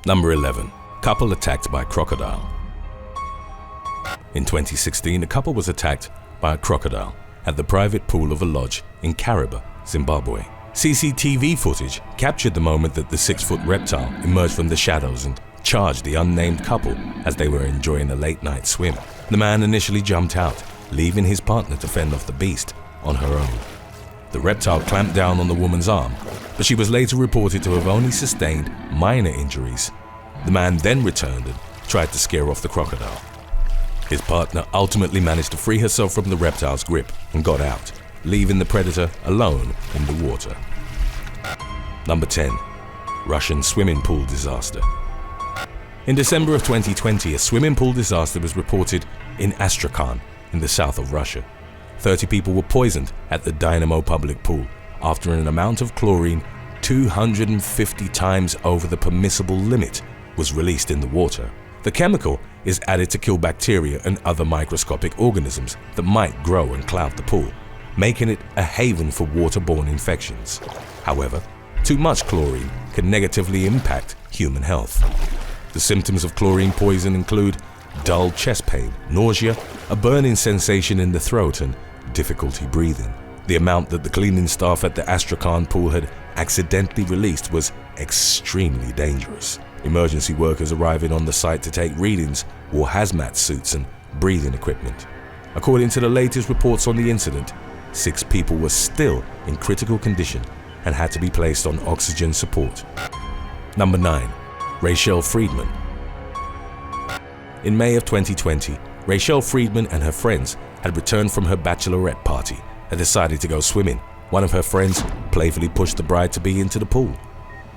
Number 11. Couple attacked by crocodile. In 2016, a couple was attacked by a crocodile at the private pool of a lodge in Kariba, Zimbabwe. CCTV footage captured the moment that the 6-foot reptile emerged from the shadows and charged the unnamed couple as they were enjoying a late-night swim. The man initially jumped out, leaving his partner to fend off the beast on her own. The reptile clamped down on the woman's arm, but she was later reported to have only sustained minor injuries. The man then returned and tried to scare off the crocodile. His partner ultimately managed to free herself from the reptile's grip and got out, leaving the predator alone in the water. Number 10. Russian swimming pool disaster. In December of 2020, a swimming pool disaster was reported in Astrakhan in the south of Russia. 30 people were poisoned at the Dynamo public pool after an amount of chlorine 250 times over the permissible limit was released in the water. The chemical is added to kill bacteria and other microscopic organisms that might grow and cloud the pool, making it a haven for waterborne infections. However, too much chlorine can negatively impact human health. The symptoms of chlorine poison include dull chest pain, nausea, a burning sensation in the throat, and difficulty breathing. The amount that the cleaning staff at the Astrakhan pool had accidentally released was extremely dangerous. Emergency workers arriving on the site to take readings wore hazmat suits and breathing equipment. According to the latest reports on the incident, 6 people were still in critical condition and had to be placed on oxygen support. Number 9. Rachelle Friedman. In May of 2020, Rachelle Friedman and her friends had returned from her bachelorette party and decided to go swimming. One of her friends playfully pushed the bride-to-be into the pool.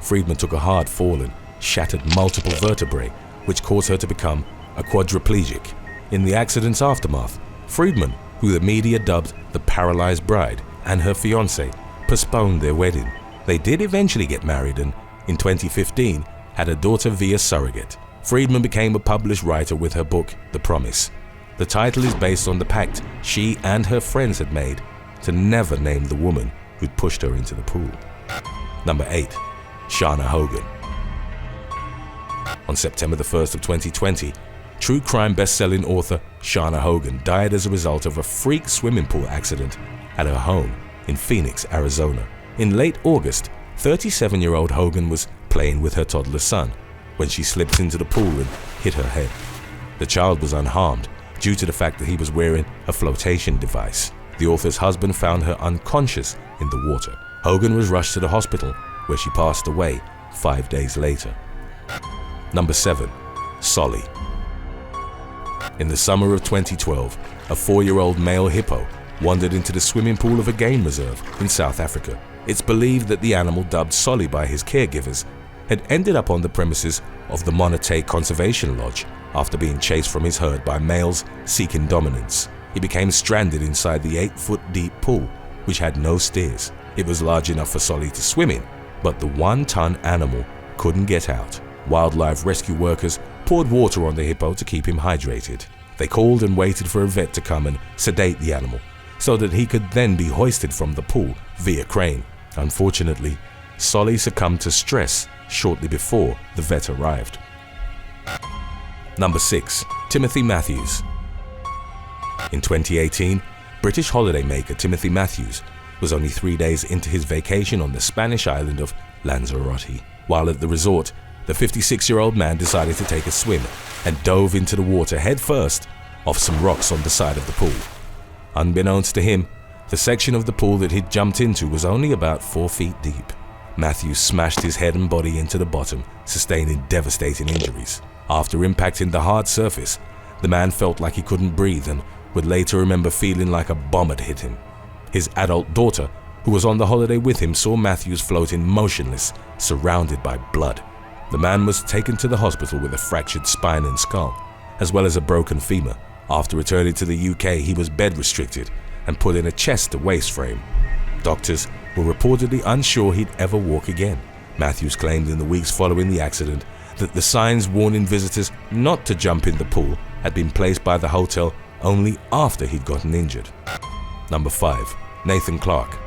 Friedman took a hard fall and shattered multiple vertebrae, which caused her to become a quadriplegic. In the accident's aftermath, Friedman, who the media dubbed the paralyzed bride, and her fiancé postponed their wedding. They did eventually get married and, in 2015, had a daughter via surrogate. Friedman became a published writer with her book, The Promise. The title is based on the pact she and her friends had made to never name the woman who'd pushed her into the pool. Number 8. SHANNA HOGAN. On September the 1st of 2020, true crime best-selling author SHANNA HOGAN died as a result of a freak swimming pool accident at her home in Phoenix, Arizona. In late August, 37-year-old Hogan was playing with her toddler son when she slipped into the pool and hit her head. The child was unharmed due to the fact that he was wearing a flotation device. The author's husband found her unconscious in the water. Hogan was rushed to the hospital, where she passed away 5 days later. Number 7. Solly. In the summer of 2012, a 4-year-old male hippo wandered into the swimming pool of a game reserve in South Africa. It's believed that the animal, dubbed Solly by his caregivers, had ended up on the premises of the Monete Conservation Lodge after being chased from his herd by males seeking dominance. He became stranded inside the 8-foot-deep pool, which had no stairs. It was large enough for Solly to swim in, but the 1-ton animal couldn't get out. Wildlife rescue workers poured water on the hippo to keep him hydrated. They called and waited for a vet to come and sedate the animal so that he could then be hoisted from the pool via crane. Unfortunately, Solly succumbed to stress shortly before the vet arrived. Number 6. Timothy Matthews. In 2018, British holidaymaker Timothy Matthews was only 3 days into his vacation on the Spanish island of Lanzarote. While at the resort, the 56-year-old man decided to take a swim and dove into the water headfirst off some rocks on the side of the pool. Unbeknownst to him, the section of the pool that he'd jumped into was only about 4 feet deep. Matthews smashed his head and body into the bottom, sustaining devastating injuries. After impacting the hard surface, the man felt like he couldn't breathe and would later remember feeling like a bomb had hit him. His adult daughter, who was on the holiday with him, saw Matthews floating motionless, surrounded by blood. The man was taken to the hospital with a fractured spine and skull, as well as a broken femur. After returning to the UK, he was bed restricted and put in a chest-to-waist frame. Doctors were reportedly unsure he'd ever walk again. Matthews claimed in the weeks following the accident that the signs warning visitors not to jump in the pool had been placed by the hotel only after he'd gotten injured. Number 5. Nathan Clark.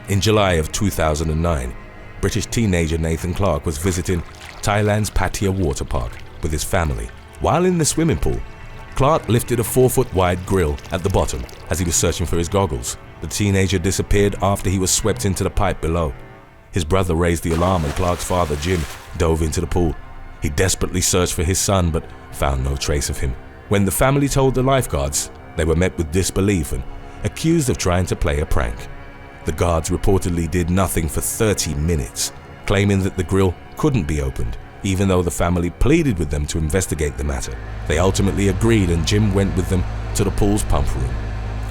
In July of 2009, British teenager Nathan Clark was visiting Thailand's Pattaya water park with his family. While in the swimming pool, Clark lifted a 4-foot-wide grill at the bottom as he was searching for his goggles. The teenager disappeared after he was swept into the pipe below. His brother raised the alarm and Clark's father, Jim, dove into the pool. He desperately searched for his son but found no trace of him. When the family told the lifeguards, they were met with disbelief and accused of trying to play a prank. The guards reportedly did nothing for 30 minutes, claiming that the grill couldn't be opened, even though the family pleaded with them to investigate the matter. They ultimately agreed and Jim went with them to the pool's pump room.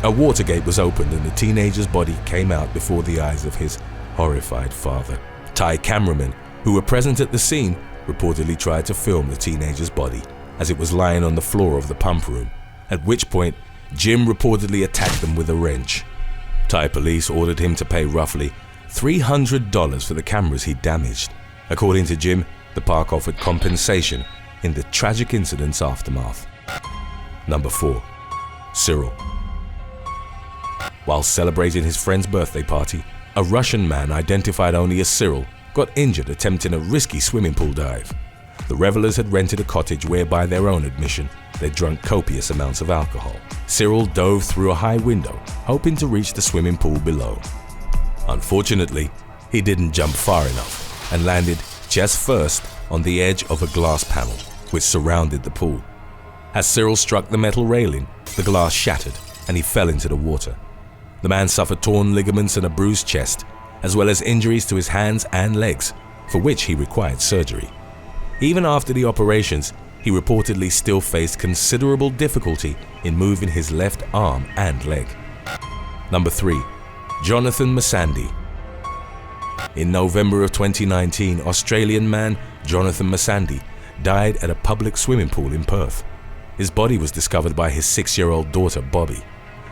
A water gate was opened and the teenager's body came out before the eyes of his horrified father. Thai cameramen who were present at the scene reportedly tried to film the teenager's body as it was lying on the floor of the pump room, at which point Jim reportedly attacked them with a wrench. Thai police ordered him to pay roughly $300 for the cameras he damaged. According to Jim, the park offered compensation in the tragic incident's aftermath. Number 4. Cyril. While celebrating his friend's birthday party, a Russian man identified only as Cyril got injured attempting a risky swimming pool dive. The revelers had rented a cottage where, by their own admission, they drank copious amounts of alcohol. Cyril dove through a high window, hoping to reach the swimming pool below. Unfortunately, he didn't jump far enough and landed chest first on the edge of a glass panel which surrounded the pool. As Cyril struck the metal railing, the glass shattered and he fell into the water. The man suffered torn ligaments and a bruised chest, as well as injuries to his hands and legs, for which he required surgery. Even after the operations, he reportedly still faced considerable difficulty in moving his left arm and leg. Number 3. Jonathan Masandi. In November of 2019, Australian man Jonathan Masandi died at a public swimming pool in Perth. His body was discovered by his 6-year-old daughter, Bobby.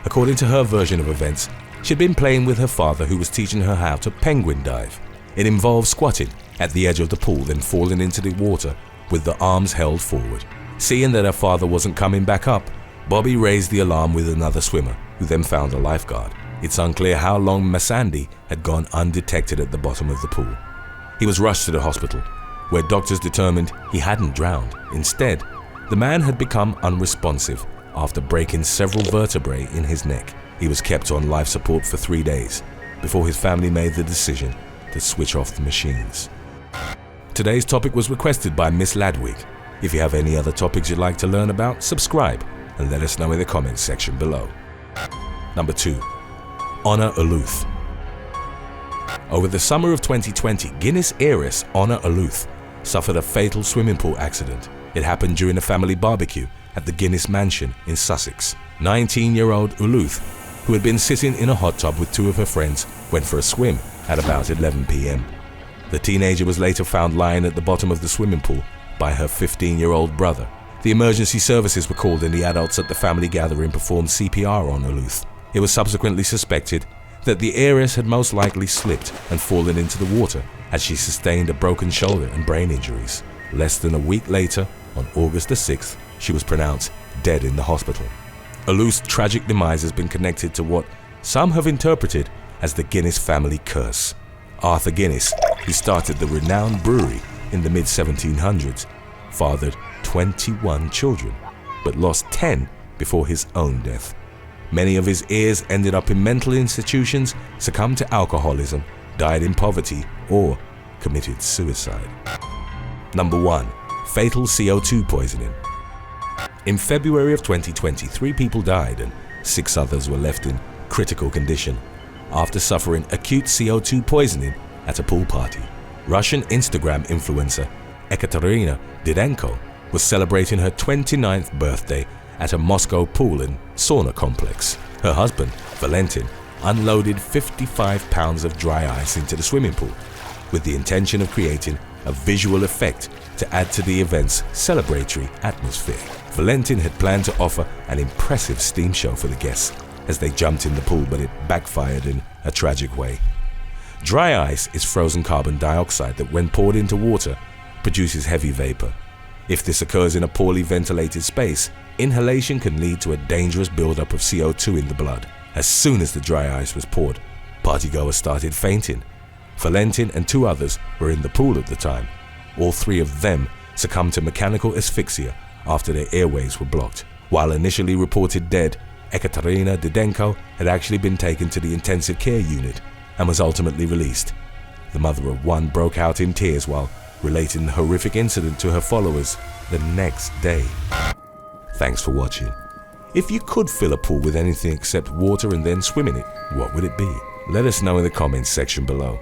According to her version of events, she'd been playing with her father who was teaching her how to penguin dive. It involved squatting at the edge of the pool, then falling into the water with the arms held forward. Seeing that her father wasn't coming back up, Bobby raised the alarm with another swimmer, who then found a lifeguard. It's unclear how long Masandi had gone undetected at the bottom of the pool. He was rushed to the hospital, where doctors determined he hadn't drowned. Instead, the man had become unresponsive after breaking several vertebrae in his neck. He was kept on life support for 3 days before his family made the decision to switch off the machines. Today's topic was requested by Miss Ladwig. If you have any other topics you'd like to learn about, subscribe and let us know in the comments section below. Number 2. Honor ULOTH. Over the summer of 2020, Guinness heiress Honor ULOTH suffered a fatal swimming pool accident. It happened during a family barbecue at the Guinness mansion in Sussex. 19-year-old ULOTH, who had been sitting in a hot tub with 2 of her friends, went for a swim at about 11 p.m. The teenager was later found lying at the bottom of the swimming pool by her 15-year-old brother. The emergency services were called and the adults at the family gathering performed CPR on ULOTH. It was subsequently suspected that the heiress had most likely slipped and fallen into the water as she sustained a broken shoulder and brain injuries. Less than a week later, on August the 6th, she was pronounced dead in the hospital. ULOTH's tragic demise has been connected to what some have interpreted as the Guinness family curse. Arthur Guinness, who started the renowned brewery in the mid-1700s, fathered 21 children, but lost 10 before his own death. Many of his heirs ended up in mental institutions, succumbed to alcoholism, died in poverty, or committed suicide. Number 1. Fatal CO2 poisoning. In February of 2020, 3 people died and 6 others were left in critical condition after suffering acute CO2 poisoning at a pool party. Russian Instagram influencer Ekaterina Didenko was celebrating her 29th birthday at a Moscow pool and sauna complex. Her husband, Valentin, unloaded 55 pounds of dry ice into the swimming pool with the intention of creating a visual effect to add to the event's celebratory atmosphere. Valentin had planned to offer an impressive steam show for the guests as they jumped in the pool, but it backfired in a tragic way. Dry ice is frozen carbon dioxide that, when poured into water, produces heavy vapor. If this occurs in a poorly ventilated space, inhalation can lead to a dangerous buildup of CO2 in the blood. As soon as the dry ice was poured, partygoers started fainting. Valentin and 2 others were in the pool at the time. All 3 of them succumbed to mechanical asphyxia after their airways were blocked. While initially reported dead, Ekaterina Didenko had actually been taken to the intensive care unit and was ultimately released. The mother of 1 broke out in tears while relating the horrific incident to her followers the next day. Thanks for watching. If you could fill a pool with anything except water and then swim in it, what would it be? Let us know in the comments section below.